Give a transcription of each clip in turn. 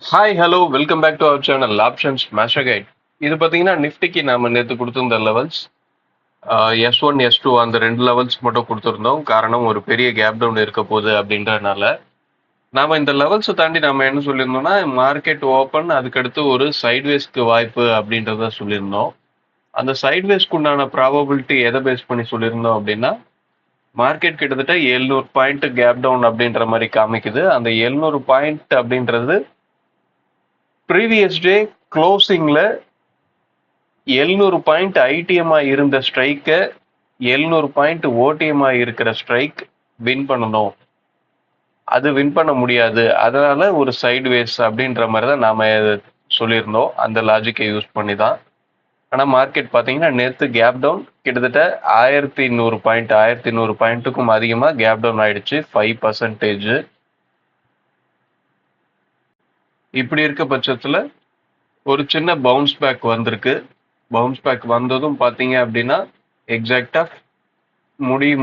Hi hello welcome back to our channel options master guide. இது பார்த்தீங்கன்னா நிஃப்டிக்கு நாம நேற்று கொடுத்திருந்த லெவல்ஸ் S1 S2 அந்த ரெண்டு லெவல்ஸ் மட்டும் கொடுத்துருந்தோம். காரணம் ஒரு பெரிய கேப் டவுன் இருக்க போகுது அப்படின்றனால நாம இந்த லெவல்ஸை தாண்டி நாம என்ன சொல்லியிருந்தோம்னா மார்க்கெட் ஓப்பன் அதுக்கடுத்து ஒரு சைட்வேஸ்க்கு வாய்ப்பு அப்படின்றத சொல்லியிருந்தோம். அந்த சைட்வேஸ்க்கு உண்டான ப்ராபபிலிட்டி எதை பேஸ் பண்ணி சொல்லியிருந்தோம் அப்படின்னா மார்க்கெட் கிட்டத்தட்ட 700 பாயிண்ட் கேப் டவுன் அப்படின்ற மாதிரி காமிக்குது. அந்த 700 பாயிண்ட் அப்படின்றது ப்ரீவியஸ் டே க்ளோசிங்கில் 700 பாயிண்ட் ஐடிஎம்மாக இருந்த ஸ்ட்ரைக்கை 700 பாயிண்ட் ஓடிஎம்மாக இருக்கிற ஸ்ட்ரைக் வின் பண்ணணும். அது வின் பண்ண முடியாது, அதனால ஒரு சைட்வேஸ் அப்படின்ற மாதிரி தான் நாம் சொல்லியிருந்தோம். அந்த லாஜிக்கை யூஸ் பண்ணி தான். ஆனால் மார்க்கெட் பார்த்தீங்கன்னா நேற்று கேப் டவுன் கிட்டத்தட்ட 1100 பாயிண்ட்டுக்கும் அதிகமாக கேப் டவுன் ஆயிடுச்சு, 5%. இப்படி இருக்க பட்சத்தில் ஒரு சின்ன பவுன்ஸ் பேக் வந்திருக்கு. பவுன்ஸ் பேக் வந்ததும் பார்த்தீங்க அப்படின்னா எக்ஸாக்டாக முடிய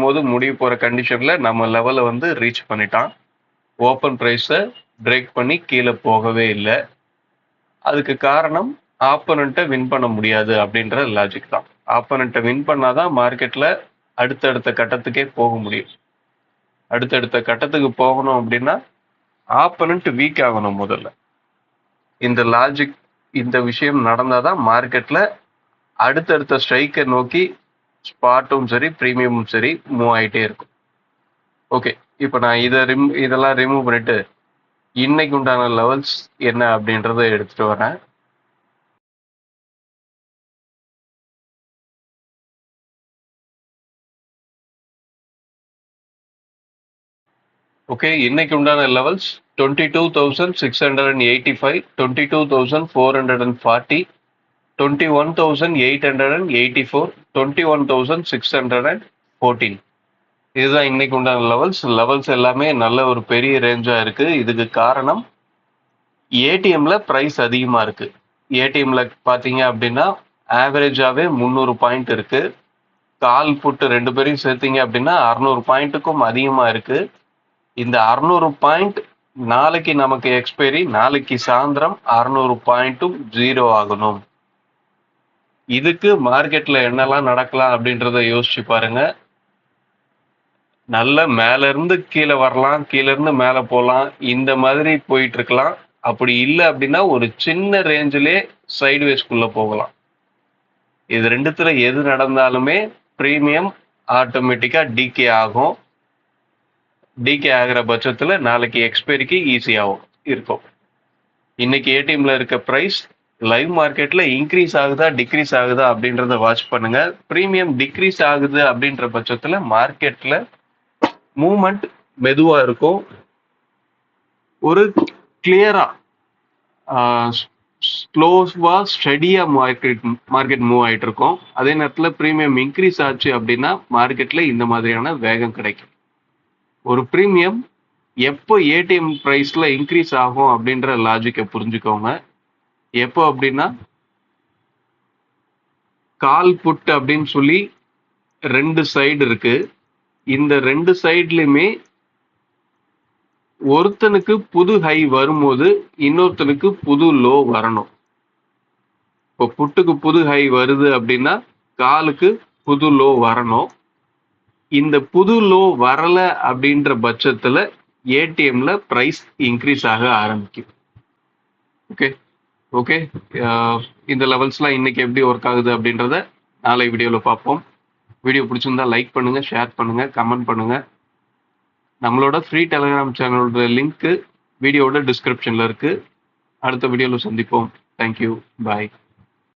போகிற கண்டிஷனில் நம்ம லெவலை வந்து ரீச் பண்ணிட்டான். ஓப்பன் ப்ரைஸை பிரேக் பண்ணி கீழே போகவே இல்லை. அதுக்கு காரணம் ஆப்பனண்ட்டை வின் பண்ண முடியாது அப்படின்ற லாஜிக் தான். ஆப்பனண்ட்டை வின் பண்ணாதான் மார்க்கெட்டில் அடுத்தடுத்த கட்டத்துக்கே போக முடியும். அடுத்தடுத்த கட்டத்துக்கு போகணும் அப்படின்னா ஆப்பனண்ட் வீக் ஆகணும் முதல்ல. இந்த லாஜிக், இந்த விஷயம் நடந்தாதான் மார்க்கெட்டில் அடுத்தடுத்த ஸ்ட்ரைக்கை நோக்கி ஸ்பாட்டும் சரி ப்ரீமியமும் சரி மூவ் ஆகிட்டே இருக்கும். ஓகே, இப்போ நான் இதெல்லாம் ரிமூவ் பண்ணிட்டு இன்னைக்கு உண்டான லெவல்ஸ் என்ன அப்படின்றத எடுத்துட்டு வரேன். ஓகே, இன்னைக்கு உண்டான லெவல்ஸ் 22,685, 22,440, 21,884, 21,614. இதுதான் இன்னைக்கு உண்டான லெவல்ஸ் எல்லாமே நல்ல ஒரு பெரிய ரேஞ்சா இருக்கு. இதுக்கு காரணம் ஏடிஎம்ல பிரைஸ் அதிகமா இருக்கு. ஏடிஎம்ல பாத்தீங்க அப்படின்னா ஆவரேஜாவே 300 பாயிண்ட் இருக்கு. கால் புட்டு ரெண்டு பேரையும் சேர்த்தீங்க அப்படின்னா 600 பாயிண்ட்டுக்கும் அதிகமா இருக்கு. இந்த 600 பாயிண்ட் நாளைக்கு நமக்கு எக்ஸ்பைரி, நாளைக்கு சாயந்தரம் 600 பாயிண்ட்டும் 0 ஆகணும். இதுக்கு மார்க்கெட்ல என்னெல்லாம் நடக்கலாம் அப்படின்றத யோசிச்சு பாருங்க. நல்ல மேல இருந்து கீழே வரலாம், கீழே இருந்து மேல போகலாம், இந்த மாதிரி போயிட்டு இருக்கலாம். அப்படி இல்லை அப்படின்னா ஒரு சின்ன ரேஞ்சிலே சைட்வேஸ்குள்ள போகலாம். இது ரெண்டுத்துல எது நடந்தாலுமே ப்ரீமியம் ஆட்டோமேட்டிக்கா டிகே ஆகும். டிகே ஆகிற பட்சத்துல நாளைக்கு எக்ஸ்பைரிக்கு ஈஸியாகும் இருக்கும். இன்னைக்கு ஏடிஎம்ல இருக்க பிரைஸ் லைவ் மார்க்கெட்ல இன்க்ரீஸ் ஆகுதா டிக்ரீஸ் ஆகுதா அப்படின்றத வாட்ச் பண்ணுங்க. ப்ரீமியம் டிக்ரீஸ் ஆகுது அப்படின்ற பட்சத்துல மார்க்கெட்ல மூவ்மெண்ட் மெதுவா இருக்கும். ஒரு கிளியரா ஸ்லோவா ஸ்டடியா மார்க்கெட் மூவ் ஆயிட்டு இருக்கும். அதே நேரத்தில் ப்ரீமியம் இன்க்ரீஸ் ஆச்சு அப்படின்னா மார்க்கெட்ல இந்த மாதிரியான வேகம் கிடைக்கும். ஒரு ப்ரீமியம் எப்போ ஏடிஎம் ப்ரைஸ்ல இன்க்ரீஸ் ஆகும் அப்படின்ற லாஜிக்கை புரிஞ்சுக்கோங்க. எப்போ அப்படின்னா கால் புட் அப்படின்னு சொல்லி ரெண்டு சைடு இருக்கு. இந்த ரெண்டு சைட்லயுமே ஒருத்தனுக்கு புது ஹை வரும்போது இன்னொருத்தனுக்கு புது லோ வரணும். இப்போ புட்டுக்கு புது ஹை வருது அப்படின்னா காலுக்கு புது லோ வரணும். இந்த புது லோ வரல அப்படின்ற பட்சத்துல ஏடிஎம்ல பிரைஸ் இன்க்ரீஸ் ஆக ஆரம்பிக்கும். ஓகே ஓகே இந்த லெவல்ஸ்லாம் இன்னைக்கு எப்படி ஒர்க் ஆகுது அப்படின்றத நாளை வீடியோவில் பார்ப்போம். வீடியோ பிடிச்சிருந்தா லைக் பண்ணுங்க, ஷேர் பண்ணுங்க, கமெண்ட் பண்ணுங்க. நம்மளோட ஃப்ரீ டெலிகிராம் சேனலோட லிங்க் வீடியோட டிஸ்கிரிப்ஷன்ல இருக்கு. அடுத்த வீடியோவில் சந்திப்போம். தேங்க்யூ, பாய்.